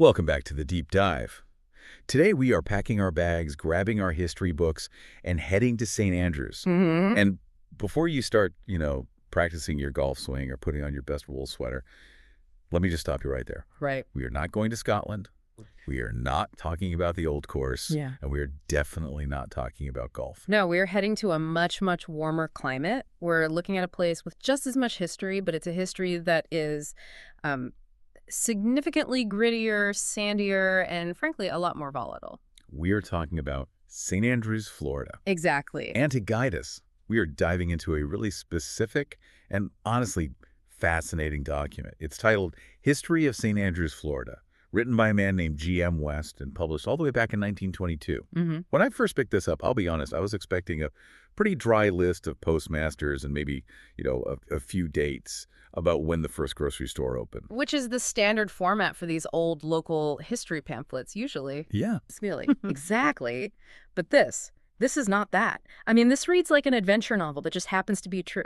Welcome back to the Deep Dive. Today we are packing our bags, grabbing our history books, and heading to St. Andrews. Hmm. And before you start, practicing your golf swing or putting on your best wool sweater, let me just stop you right there. Right. We are not going to Scotland. We are not talking about the old course. Yeah. And we are definitely not talking about golf. No, we're heading to a much, much warmer climate. We're looking at a place with just as much history, but it's a history that is significantly grittier, sandier, and frankly, a lot more volatile. We are talking about St. Andrews, Florida. Exactly. And to guide us, we are diving into a really specific and honestly fascinating document. It's titled History of St. Andrews, Florida, written by a man named G.M. West and published all the way back in 1922. When I first picked this up, I'll be honest, I was expecting a pretty dry list of postmasters and maybe, a few dates about when the first grocery store opened. Which is the standard format for these old local history pamphlets, usually. Yeah. Really. Exactly. But this is not that. I mean, this reads like an adventure novel that just happens to be true.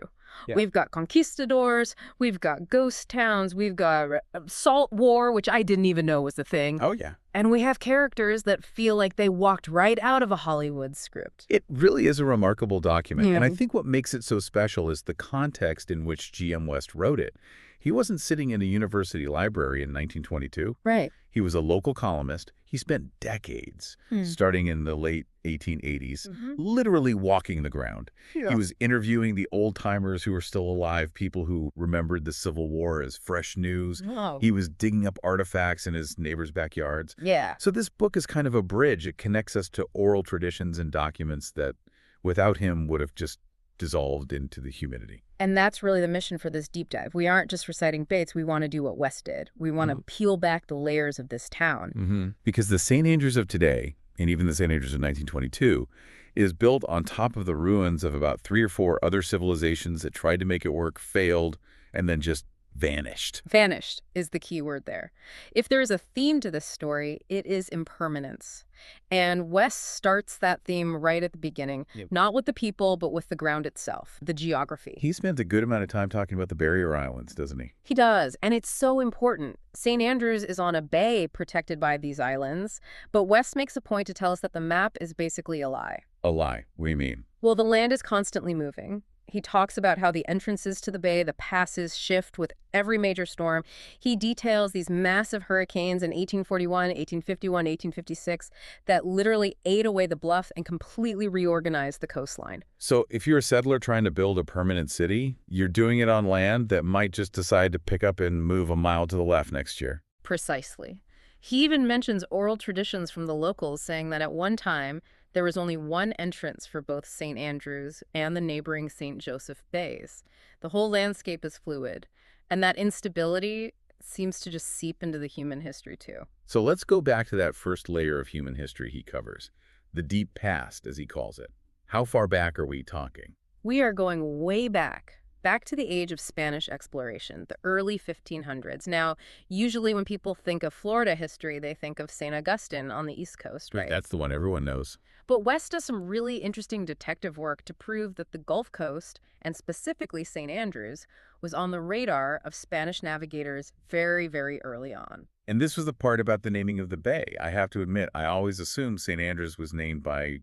Yeah. We've got conquistadors, we've got ghost towns, we've got salt war, which I didn't even know was a thing. Oh, yeah. And we have characters that feel like they walked right out of a Hollywood script. It really is a remarkable document. Yeah. And I think what makes it so special is the context in which G.M. West wrote it. He wasn't sitting in a university library in 1922. Right. He was a local columnist. He spent decades, starting in the late 1880s, literally walking the ground. Yeah. He was interviewing the old-timers who were still alive, people who remembered the Civil War as fresh news. Oh. He was digging up artifacts in his neighbors' backyards. Yeah. So this book is kind of a bridge. It connects us to oral traditions and documents that, without him, would have just dissolved into the humidity. And that's really the mission for this deep dive. We aren't just reciting Bates. We want to do what West did. We want to peel back the layers of this town. Because the St. Andrews of today, and even the St. Andrews of 1922, is built on top of the ruins of about 3 or 4 other civilizations that tried to make it work, failed, and then just vanished. Vanished is the key word there. If there is a theme to this story, it is impermanence. And West starts that theme right at the beginning, not with the people, but with the ground itself, the geography. He spent a good amount of time talking about the barrier islands, doesn't he? He does, and it's so important. St. Andrews is on a bay protected by these islands, but West makes a point to tell us that the map is basically a lie. A lie. What do you mean? Well, the land is constantly moving. He talks about how the entrances to the bay, the passes, shift with every major storm. He details these massive hurricanes in 1841, 1851, 1856 that literally ate away the bluff and completely reorganized the coastline. So if you're a settler trying to build a permanent city, you're doing it on land that might just decide to pick up and move a mile to the left next year. Precisely. He even mentions oral traditions from the locals saying that at one time, there was only one entrance for both St. Andrews and the neighboring St. Joseph Bays. The whole landscape is fluid, and that instability seems to just seep into the human history too. So let's go back to that first layer of human history he covers, the deep past, as he calls it. How far back are we talking? We are going way back to the age of Spanish exploration, the early 1500s. Now, usually when people think of Florida history, they think of St. Augustine on the East Coast, right? That's the one everyone knows. But West does some really interesting detective work to prove that the Gulf Coast, and specifically St. Andrews, was on the radar of Spanish navigators very, very early on. And this was the part about the naming of the bay. I have to admit, I always assumed St. Andrews was named by,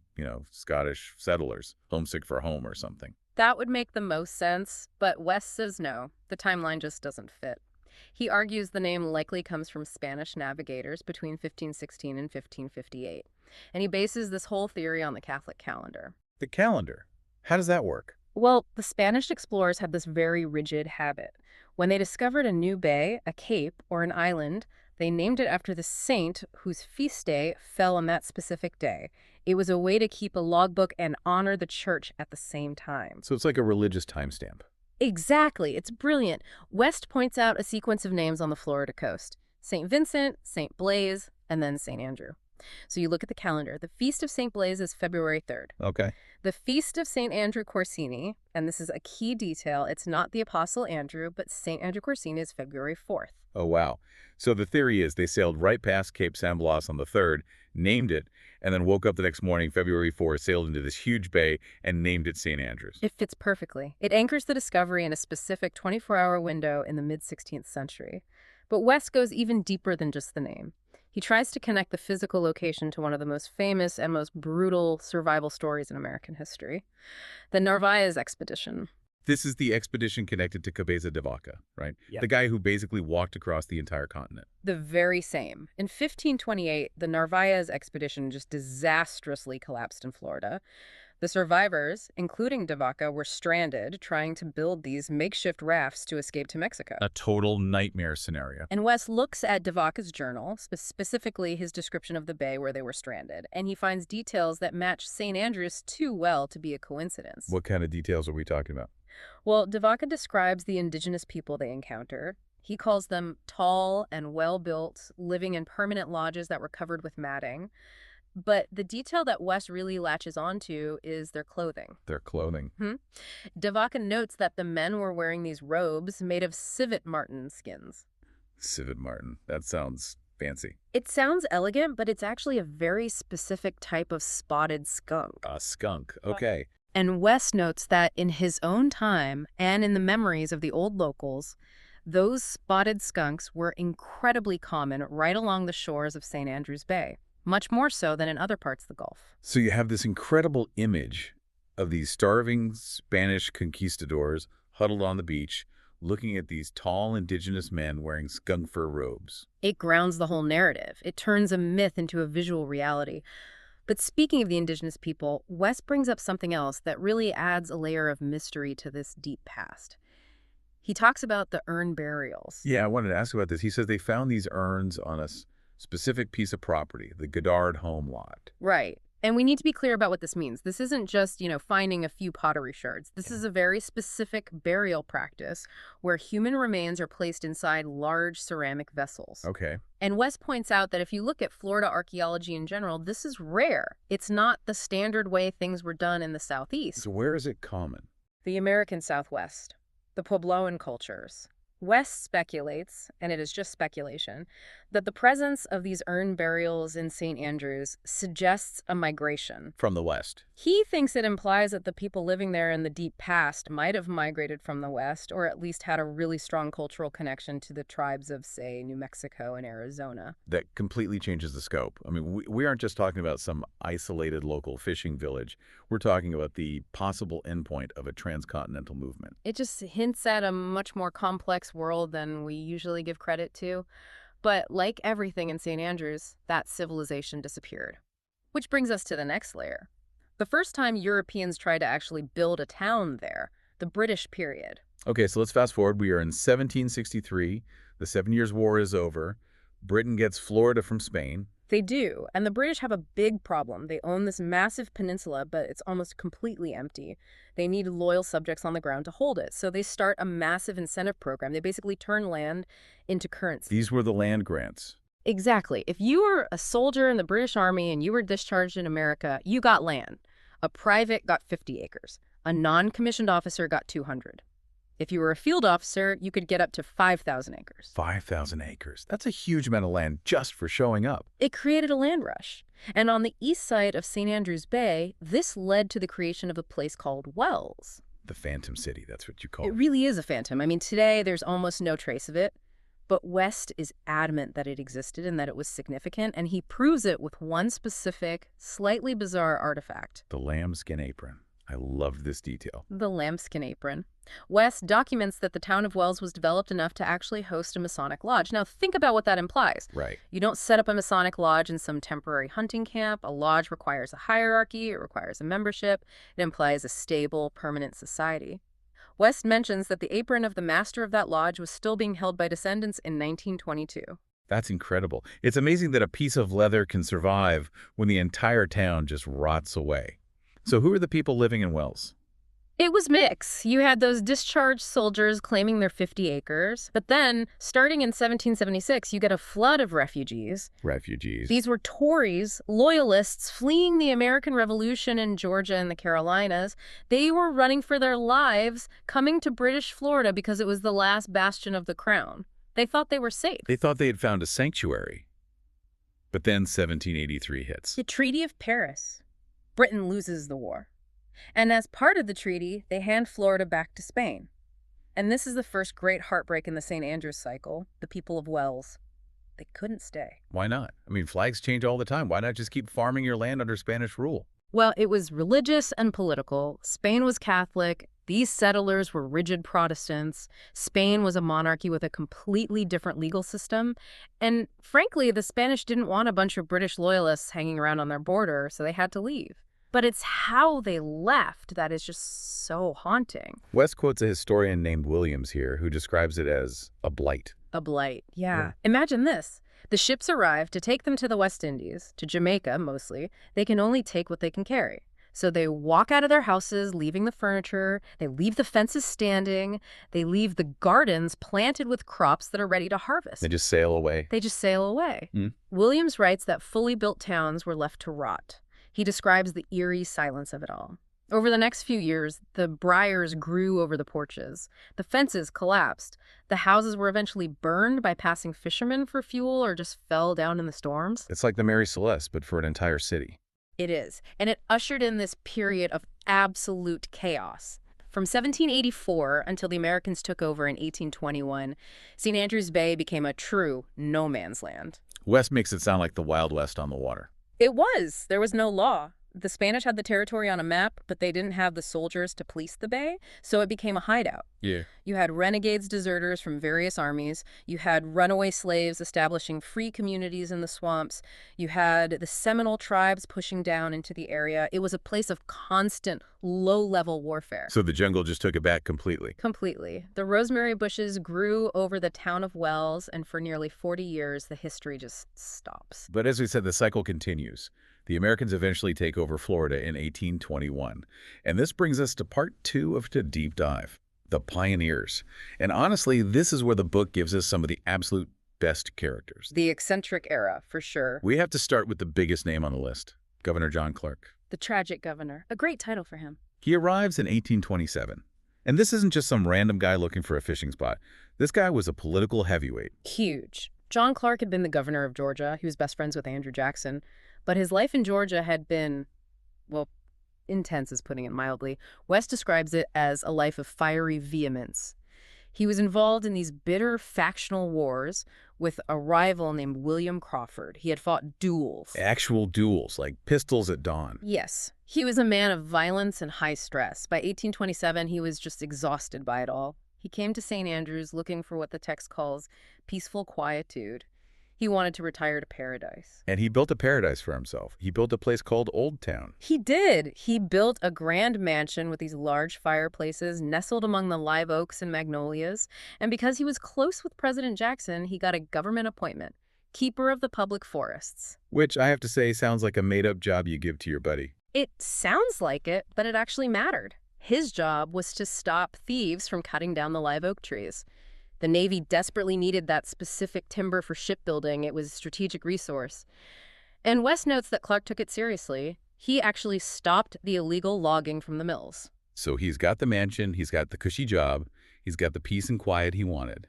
Scottish settlers, homesick for home or something. That would make the most sense, but West says no. The timeline just doesn't fit. He argues the name likely comes from Spanish navigators between 1516 and 1558. And he bases this whole theory on the Catholic calendar. The calendar? How does that work? Well, the Spanish explorers had this very rigid habit. When they discovered a new bay, a cape, or an island, they named it after the saint whose feast day fell on that specific day. It was a way to keep a logbook and honor the church at the same time. So it's like a religious timestamp. Exactly. It's brilliant. West points out a sequence of names on the Florida coast. St. Vincent, St. Blaise, and then St. Andrew. So you look at the calendar. The Feast of St. Blaise is February 3rd. Okay. The Feast of St. Andrew Corsini, and this is a key detail, it's not the Apostle Andrew, but St. Andrew Corsini is February 4th. Oh, wow. So the theory is they sailed right past Cape San Blas on the 3rd, named it, and then woke up the next morning, February 4th, sailed into this huge bay and named it St. Andrews. It fits perfectly. It anchors the discovery in a specific 24-hour window in the mid-16th century. But West goes even deeper than just the name. He tries to connect the physical location to one of the most famous and most brutal survival stories in American history, the Narvaez expedition. This is the expedition connected to Cabeza de Vaca, right? Yep. The guy who basically walked across the entire continent. The very same. In 1528, the Narvaez expedition just disastrously collapsed in Florida. The survivors, including de Vaca, were stranded trying to build these makeshift rafts to escape to Mexico. A total nightmare scenario. And West looks at de Vaca's journal, specifically his description of the bay where they were stranded, and he finds details that match St. Andrews too well to be a coincidence. What kind of details are we talking about? Well, de Vaca describes the indigenous people they encounter. He calls them tall and well-built, living in permanent lodges that were covered with matting. But the detail that West really latches onto is their clothing. Their clothing. De Vaca notes that the men were wearing these robes made of civet marten skins. Civet marten. That sounds fancy. It sounds elegant, but it's actually a very specific type of spotted skunk. A skunk. Okay. And West notes that in his own time and in the memories of the old locals, those spotted skunks were incredibly common right along the shores of St. Andrews Bay, much more so than in other parts of the Gulf. So you have this incredible image of these starving Spanish conquistadors huddled on the beach, looking at these tall indigenous men wearing skunk fur robes. It grounds the whole narrative. It turns a myth into a visual reality. But speaking of the indigenous people, West brings up something else that really adds a layer of mystery to this deep past. He talks about the urn burials. Yeah, I wanted to ask about this. He says they found these urns on a specific piece of property, the Goddard home lot. Right. And we need to be clear about what this means. This isn't just, finding a few pottery shards. This is a very specific burial practice where human remains are placed inside large ceramic vessels. Okay. And West points out that if you look at Florida archaeology in general, this is rare. It's not the standard way things were done in the Southeast. So where is it common? The American Southwest, the Puebloan cultures. West speculates, and it is just speculation, that the presence of these urn burials in St. Andrews suggests a migration. From the West. He thinks it implies that the people living there in the deep past might have migrated from the West, or at least had a really strong cultural connection to the tribes of, say, New Mexico and Arizona. That completely changes the scope. I mean, we aren't just talking about some isolated local fishing village. We're talking about the possible endpoint of a transcontinental movement. It just hints at a much more complex world than we usually give credit to. But like everything in St. Andrews, that civilization disappeared. Which brings us to the next layer. The first time Europeans tried to actually build a town there, the British period. Okay, so let's fast forward. We are in 1763. The 7 Years' War is over. Britain gets Florida from Spain. They do, and the British have a big problem. They own this massive peninsula, but it's almost completely empty. They need loyal subjects on the ground to hold it, so they start a massive incentive program. They basically turn land into currency. These were the land grants. Exactly. If you were a soldier in the British Army and you were discharged in America, you got land. A private got 50 acres. A non-commissioned officer got 200. If you were a field officer, you could get up to 5,000 acres. 5,000 acres. That's a huge amount of land just for showing up. It created a land rush. And on the east side of St. Andrews Bay, this led to the creation of a place called Wells. The Phantom City, that's what you call It it. really is a phantom. I mean, today there's almost no trace of it. But West is adamant that it existed and that it was significant, and he proves it with one specific, slightly bizarre artifact. The lambskin apron. I loved this detail. The lambskin apron. West documents that the town of Wells was developed enough to actually host a Masonic lodge. Now, think about what that implies. Right. You don't set up a Masonic lodge in some temporary hunting camp. A lodge requires a hierarchy. It requires a membership. It implies a stable, permanent society. West mentions that the apron of the master of that lodge was still being held by descendants in 1922. That's incredible. It's amazing that a piece of leather can survive when the entire town just rots away. So who are the people living in Wells? It was mixed. You had those discharged soldiers claiming their 50 acres. But then, starting in 1776, you get a flood of refugees. Refugees. These were Tories, loyalists fleeing the American Revolution in Georgia and the Carolinas. They were running for their lives, coming to British Florida because it was the last bastion of the crown. They thought they were safe. They thought they had found a sanctuary. But then 1783 hits. The Treaty of Paris. Britain loses the war. And as part of the treaty, they hand Florida back to Spain. And this is the first great heartbreak in the St. Andrews cycle, the people of Wells. They couldn't stay. Why not? I mean, flags change all the time. Why not just keep farming your land under Spanish rule? Well, it was religious and political. Spain was Catholic. These settlers were rigid Protestants. Spain was a monarchy with a completely different legal system. And frankly, the Spanish didn't want a bunch of British loyalists hanging around on their border, so they had to leave. But it's how they left that is just so haunting. West quotes a historian named Williams here who describes it as a blight. A blight, yeah. Imagine this. The ships arrive to take them to the West Indies, to Jamaica mostly. They can only take what they can carry. So they walk out of their houses, leaving the furniture. They leave the fences standing. They leave the gardens planted with crops that are ready to harvest. They just sail away. They just sail away. Mm. Williams writes that fully built towns were left to rot. He describes the eerie silence of it all. Over the next few years, the briars grew over the porches. The fences collapsed. The houses were eventually burned by passing fishermen for fuel or just fell down in the storms. It's like the Mary Celeste, but for an entire city. It is. And it ushered in this period of absolute chaos. From 1784 until the Americans took over in 1821, St. Andrews Bay became a true no man's land. West makes it sound like the Wild West on the water. It was. There was no law. The Spanish had the territory on a map, but they didn't have the soldiers to police the bay, so it became a hideout. Yeah. You had renegades, deserters from various armies. You had runaway slaves establishing free communities in the swamps. You had the Seminole tribes pushing down into the area. It was a place of constant, low-level warfare. So the jungle just took it back completely. Completely. The rosemary bushes grew over the town of Wells, and for nearly 40 years, the history just stops. But as we said, the cycle continues. The Americans eventually take over Florida in 1821. And this brings us to part 2 of the deep dive, the pioneers. And honestly, this is where the book gives us some of the absolute best characters. The eccentric era, for sure. We have to start with the biggest name on the list, Governor John Clark. The tragic governor. A great title for him. He arrives in 1827. And this isn't just some random guy looking for a fishing spot. This guy was a political heavyweight. Huge. John Clark had been the governor of Georgia. He was best friends with Andrew Jackson. But his life in Georgia had been, well, intense is putting it mildly. West describes it as a life of fiery vehemence. He was involved in these bitter factional wars with a rival named William Crawford. He had fought duels. Actual duels, like pistols at dawn. Yes. He was a man of violence and high stress. By 1827, he was just exhausted by it all. He came to St. Andrews looking for what the text calls peaceful quietude. He wanted to retire to paradise. And he built a paradise for himself. He built a place called Old Town. He did. He built a grand mansion with these large fireplaces nestled among the live oaks and magnolias. And because he was close with President Jackson, he got a government appointment, keeper of the public forests. Which, I have to say, sounds like a made-up job you give to your buddy. It sounds like it, but it actually mattered. His job was to stop thieves from cutting down the live oak trees. The Navy desperately needed that specific timber for shipbuilding. It was a strategic resource. And West notes that Clark took it seriously. He actually stopped the illegal logging from the mills. So he's got the mansion, he's got the cushy job, he's got the peace and quiet he wanted.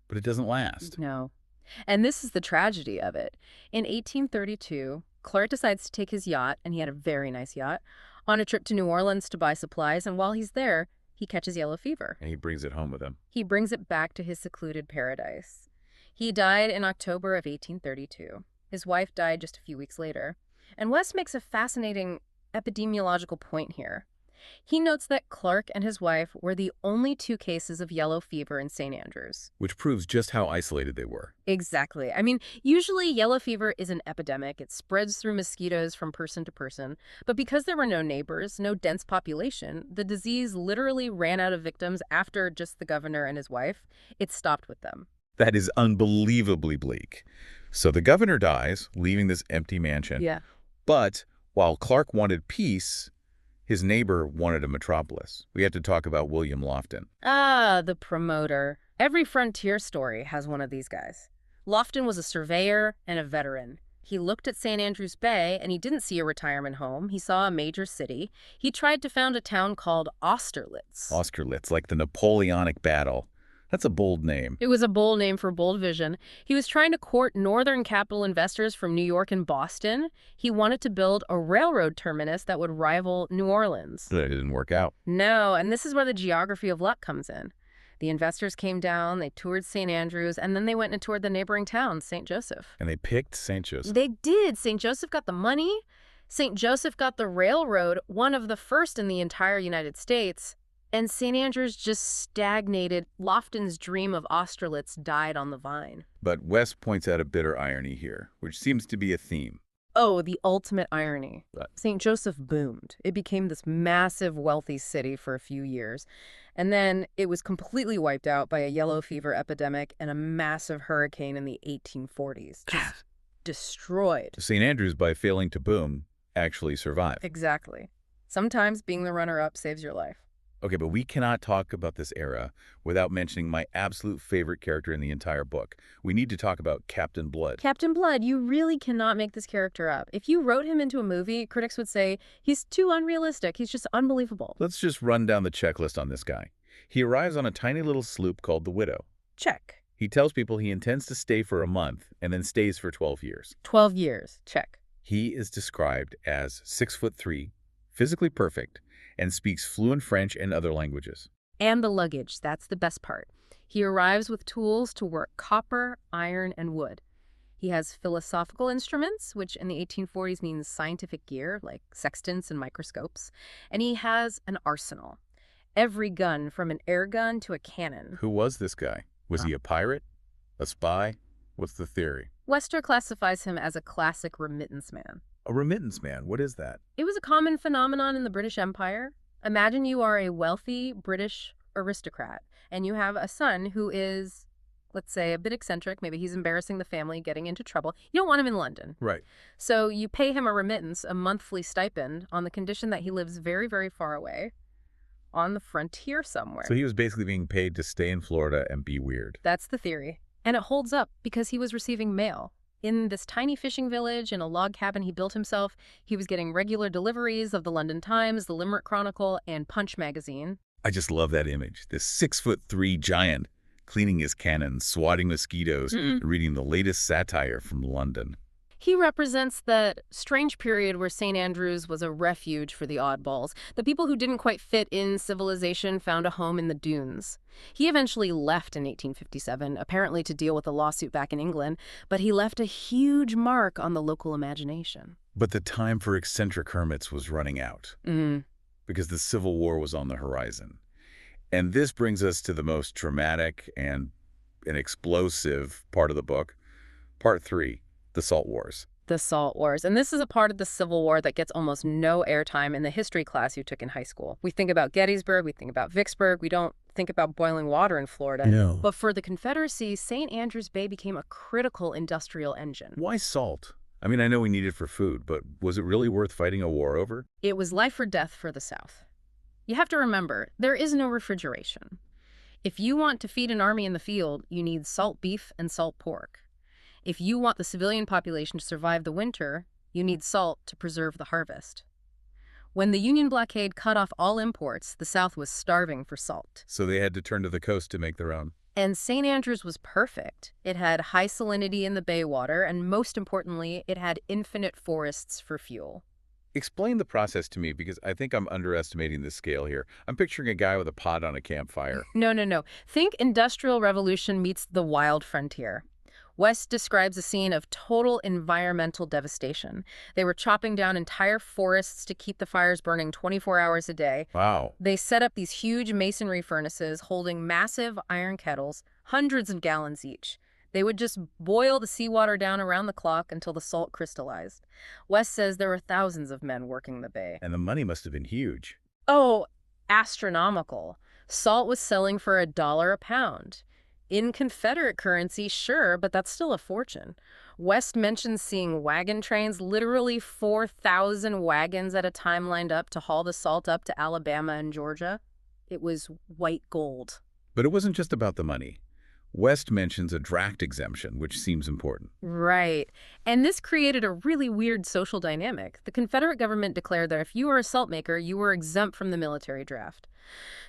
But it doesn't last. No. And this is the tragedy of it. In 1832, Clark decides to take his yacht, and he had a very nice yacht, on a trip to New Orleans to buy supplies, and while he's there, he catches yellow fever. And he brings it home with him. He brings it back to his secluded paradise. He died in October of 1832. His wife died just a few weeks later. And West makes a fascinating epidemiological point here. He notes that Clark and his wife were the only 2 cases of yellow fever in St. Andrews. Which proves just how isolated they were. Exactly. I mean, usually yellow fever is an epidemic. It spreads through mosquitoes from person to person. But because there were no neighbors, no dense population, the disease literally ran out of victims after just the governor and his wife. It stopped with them. That is unbelievably bleak. So the governor dies, leaving this empty mansion. Yeah. But while Clark wanted peace, his neighbor wanted a metropolis. We had to talk about William Lofton. Ah, the promoter. Every frontier story has one of these guys. Lofton was a surveyor and a veteran. He looked at St. Andrews Bay, and he didn't see a retirement home. He saw a major city. He tried to found a town called Austerlitz. Austerlitz, like the Napoleonic battle. That's a bold name. It was a bold name for bold vision. He was trying to court northern capital investors from New York and Boston. He wanted to build a railroad terminus that would rival New Orleans. That didn't work out. No, and this is where the geography of luck comes in. The investors came down, they toured St. Andrews, and then they went and toured the neighboring town, St. Joseph. And they picked St. Joseph. They did. St. Joseph got the money. St. Joseph got the railroad, one of the first in the entire United States. And St. Andrews just stagnated. Lofton's dream of Austerlitz died on the vine. But West points out a bitter irony here, which seems to be a theme. Oh, the ultimate irony. What? St. Joseph boomed. It became this massive, wealthy city for a few years. And then it was completely wiped out by a yellow fever epidemic and a massive hurricane in the 1840s. Just destroyed. St. Andrews, by failing to boom, actually survived. Exactly. Sometimes being the runner-up saves your life. Okay, but we cannot talk about this era without mentioning my absolute favorite character in the entire book. We need to talk about Captain Blood. Captain Blood, you really cannot make this character up. If you wrote him into a movie, critics would say, he's too unrealistic. He's just unbelievable. Let's just run down the checklist on this guy. He arrives on a tiny little sloop called the Widow. Check. He tells people he intends to stay for a month and then stays for 12 years. 12 years. Check. He is described as 6'3", physically perfect, and speaks fluent French and other languages. And the luggage, that's the best part. He arrives with tools to work copper, iron, and wood. He has philosophical instruments, which in the 1840s means scientific gear, like sextants and microscopes. And he has an arsenal. Every gun, from an air gun to a cannon. Who was this guy? Was he a pirate? A spy? What's the theory? Wester classifies him as a classic remittance man. A remittance man, what is that? It was a common phenomenon in the British Empire. Imagine you are a wealthy British aristocrat, and you have a son who is, let's say, a bit eccentric. Maybe he's embarrassing the family, getting into trouble. You don't want him in London. Right. So you pay him a remittance, a monthly stipend, on the condition that he lives very, very far away, on the frontier somewhere. So he was basically being paid to stay in Florida and be weird. That's the theory. And it holds up because he was receiving mail. In this tiny fishing village, in a log cabin he built himself, he was getting regular deliveries of the London Times, the Limerick Chronicle, and Punch magazine. I just love that image. This 6'3" giant cleaning his cannons, swatting mosquitoes, reading the latest satire from London. He represents that strange period where St. Andrews was a refuge for the oddballs. The people who didn't quite fit in civilization found a home in the dunes. He eventually left in 1857, apparently to deal with a lawsuit back in England, but he left a huge mark on the local imagination. But the time for eccentric hermits was running out because the Civil War was on the horizon. And this brings us to the most dramatic and explosive part of the book, Part 3. The Salt Wars. The Salt Wars. And this is a part of the Civil War that gets almost no airtime in the history class you took in high school. We think about Gettysburg, we think about Vicksburg, we don't think about boiling water in Florida. No. But for the Confederacy, St. Andrews Bay became a critical industrial engine. Why salt? I mean, I know we need it for food, but was it really worth fighting a war over? It was life or death for the South. You have to remember, there is no refrigeration. If you want to feed an army in the field, you need salt beef and salt pork. If you want the civilian population to survive the winter, you need salt to preserve the harvest. When the Union blockade cut off all imports, the South was starving for salt. So they had to turn to the coast to make their own. And St. Andrews was perfect. It had high salinity in the bay water, and most importantly, it had infinite forests for fuel. Explain the process to me, because I think I'm underestimating the scale here. I'm picturing a guy with a pot on a campfire. No. Think Industrial Revolution meets the wild frontier. West describes a scene of total environmental devastation. They were chopping down entire forests to keep the fires burning 24 hours a day. Wow. They set up these huge masonry furnaces holding massive iron kettles, hundreds of gallons each. They would just boil the seawater down around the clock until the salt crystallized. West says there were thousands of men working the bay. And the money must have been huge. Oh, astronomical. Salt was selling for $1 a pound. In Confederate currency, sure, but that's still a fortune. West mentions seeing wagon trains, literally 4,000 wagons at a time lined up to haul the salt up to Alabama and Georgia. It was white gold. But it wasn't just about the money. West mentions a draft exemption, which seems important. Right. And this created a really weird social dynamic. The Confederate government declared that if you were a salt maker, you were exempt from the military draft.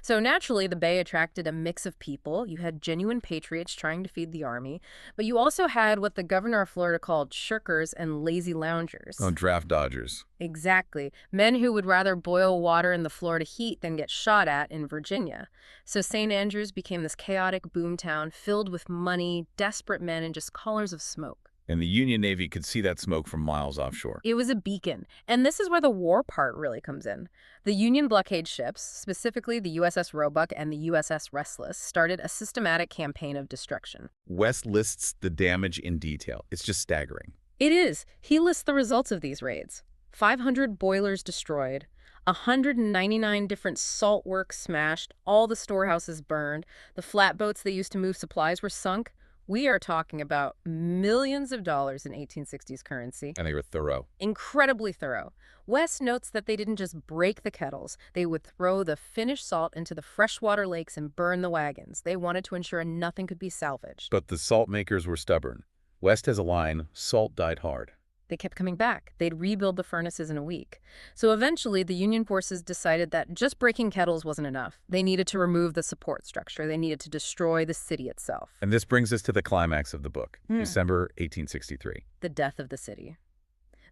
So naturally, the Bay attracted a mix of people. You had genuine patriots trying to feed the army, but you also had what the governor of Florida called shirkers and lazy loungers. Oh, draft dodgers. Exactly. Men who would rather boil water in the Florida heat than get shot at in Virginia. So St. Andrews became this chaotic boomtown filled with money, desperate men, and just colors of smoke. And the Union Navy could see that smoke from miles offshore. It was a beacon. And this is where the war part really comes in. The Union blockade ships, specifically the USS Roebuck and the USS Restless, started a systematic campaign of destruction. West lists the damage in detail. It's just staggering. It is. He lists the results of these raids. 500 boilers destroyed, 199 different salt works smashed, all the storehouses burned, the flatboats they used to move supplies were sunk. We are talking about millions of dollars in 1860s currency. And they were thorough. Incredibly thorough. West notes that they didn't just break the kettles. They would throw the finished salt into the freshwater lakes and burn the wagons. They wanted to ensure nothing could be salvaged. But the salt makers were stubborn. West has a line, salt died hard. They kept coming back. They'd rebuild the furnaces in a week. So eventually, the Union forces decided that just breaking kettles wasn't enough. They needed to remove the support structure. They needed to destroy the city itself. And this brings us to the climax of the book, December 1863. The death of the city.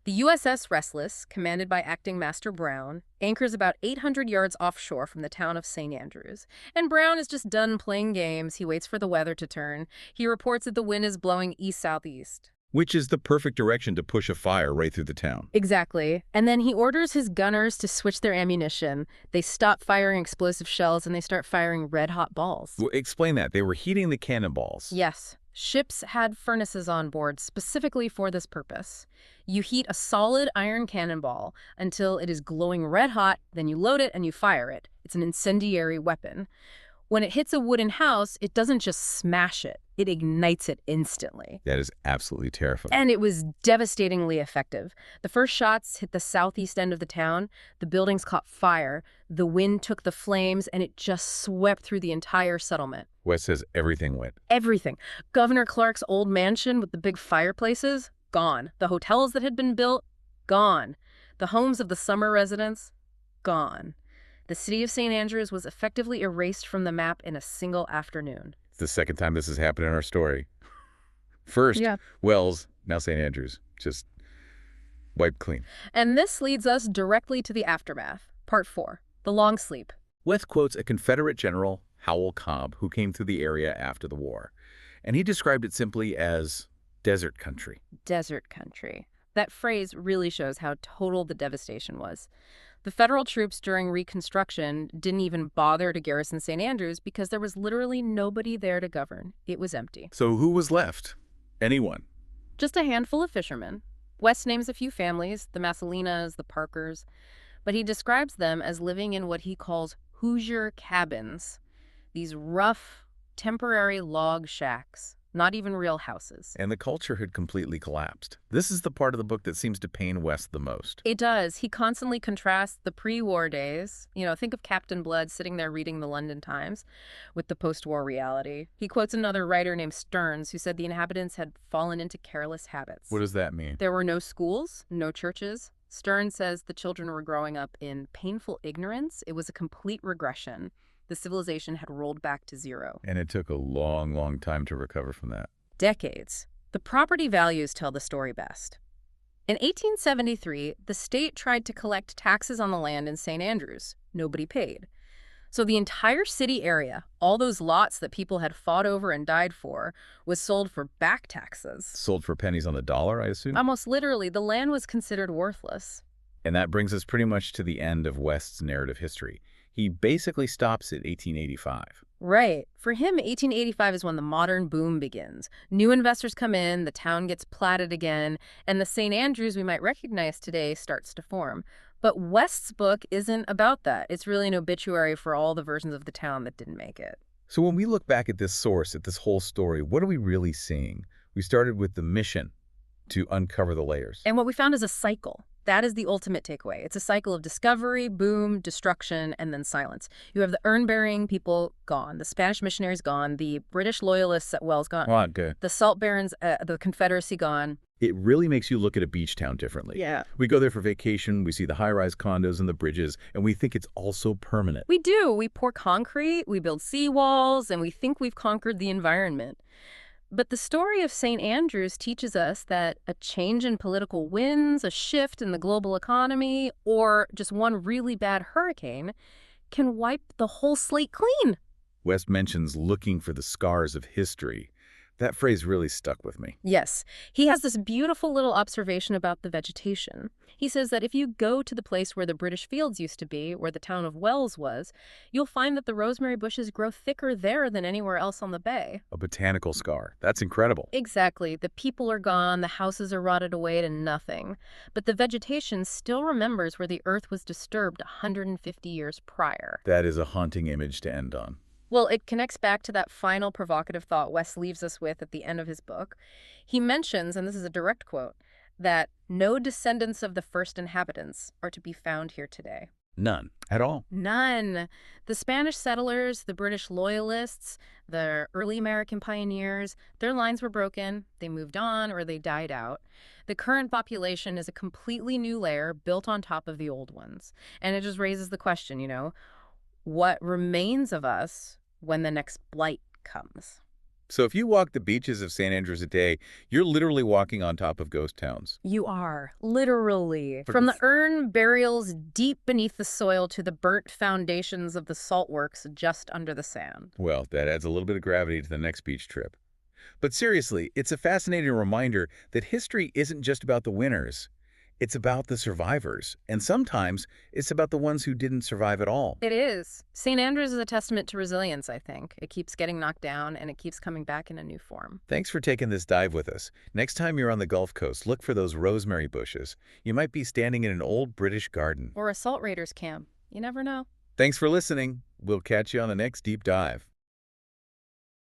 The USS Restless, commanded by Acting Master Brown, anchors about 800 yards offshore from the town of St. Andrews. And Brown is just done playing games. He waits for the weather to turn. He reports that the wind is blowing east-southeast. Which is the perfect direction to push a fire right through the town. Exactly. And then he orders his gunners to switch their ammunition. They stop firing explosive shells and they start firing red-hot balls. Well, explain that. They were heating the cannonballs. Yes. Ships had furnaces on board specifically for this purpose. You heat a solid iron cannonball until it is glowing red hot, then you load it and you fire it. It's an incendiary weapon. When it hits a wooden house, it doesn't just smash it. It ignites it instantly. That is absolutely terrifying. And it was devastatingly effective. The first shots hit the southeast end of the town. The buildings caught fire. The wind took the flames, and it just swept through the entire settlement. West says everything went. Everything. Governor Clark's old mansion with the big fireplaces, gone. The hotels that had been built, gone. The homes of the summer residents, gone. The city of St. Andrews was effectively erased from the map in a single afternoon. It's the second time this has happened in our story. First, Wells, now St. Andrews. Just wiped clean. And this leads us directly to the aftermath. Part 4, the long sleep. West quotes a Confederate general, Howell Cobb, who came through the area after the war. And he described it simply as desert country. Desert country. That phrase really shows how total the devastation was. The federal troops during Reconstruction didn't even bother to garrison St. Andrews because there was literally nobody there to govern. It was empty. So who was left? Anyone? Just a handful of fishermen. West names a few families, the Massalinas, the Parkers, but he describes them as living in what he calls Hoosier cabins, these rough, temporary log shacks. Not even real houses. And the culture had completely collapsed. This is the part of the book that seems to pain West the most. It does. He constantly contrasts the pre-war days. Think of Captain Blood sitting there reading the London Times with the post-war reality. He quotes another writer named Stearns who said the inhabitants had fallen into careless habits. What does that mean? There were no schools, no churches. Stearns says the children were growing up in painful ignorance. It was a complete regression. The civilization had rolled back to zero. And it took a long, long time to recover from that. Decades. The property values tell the story best. In 1873, the state tried to collect taxes on the land in St. Andrews. Nobody paid. So the entire city area, all those lots that people had fought over and died for, was sold for back taxes. Sold for pennies on the dollar, I assume? Almost literally, the land was considered worthless. And that brings us pretty much to the end of West's narrative history. He basically stops at 1885. Right. For him, 1885 is when the modern boom begins. New investors come in, the town gets platted again, and the St. Andrews we might recognize today starts to form. But West's book isn't about that. It's really an obituary for all the versions of the town that didn't make it. So when we look back at this source, at this whole story, what are we really seeing? We started with the mission to uncover the layers. And what we found is a cycle. That is the ultimate takeaway. It's a cycle of discovery, boom, destruction, and then silence. You have the urn-bearing people gone, the Spanish missionaries gone, the British loyalists at Wells gone, Well, good. the salt barons, the Confederacy gone. It really makes you look at a beach town differently. Yeah. We go there for vacation, we see the high-rise condos and the bridges, and we think it's all so permanent. We do. We pour concrete, we build seawalls, and we think we've conquered the environment. But the story of St. Andrews teaches us that a change in political winds, a shift in the global economy, or just one really bad hurricane can wipe the whole slate clean. West mentions looking for the scars of history. That phrase really stuck with me. Yes, he has this beautiful little observation about the vegetation. He says that if you go to the place where the British fields used to be, where the town of Wells was, you'll find that the rosemary bushes grow thicker there than anywhere else on the bay. A botanical scar. That's incredible. Exactly. The people are gone, the houses are rotted away to nothing. But the vegetation still remembers where the earth was disturbed 150 years prior. That is a haunting image to end on. Well, it connects back to that final provocative thought Wes leaves us with at the end of his book. He mentions, and this is a direct quote, that no descendants of the first inhabitants are to be found here today. None. At all. None. The Spanish settlers, the British loyalists, the early American pioneers, their lines were broken, they moved on, or they died out. The current population is a completely new layer built on top of the old ones. And it just raises the question, what remains of us when the next blight comes? So if you walk the beaches of St. Andrews a day, you're literally walking on top of ghost towns. You are, literally. For From the this- urn burials deep beneath the soil to the burnt foundations of the salt works just under the sand. Well, that adds a little bit of gravity to the next beach trip. But seriously, it's a fascinating reminder that history isn't just about the winners. It's about the survivors. And sometimes it's about the ones who didn't survive at all. It is. St. Andrews is a testament to resilience, I think. It keeps getting knocked down, and it keeps coming back in a new form. Thanks for taking this dive with us. Next time you're on the Gulf Coast, look for those rosemary bushes. You might be standing in an old British garden. Or a salt raiders camp. You never know. Thanks for listening. We'll catch you on the next deep dive.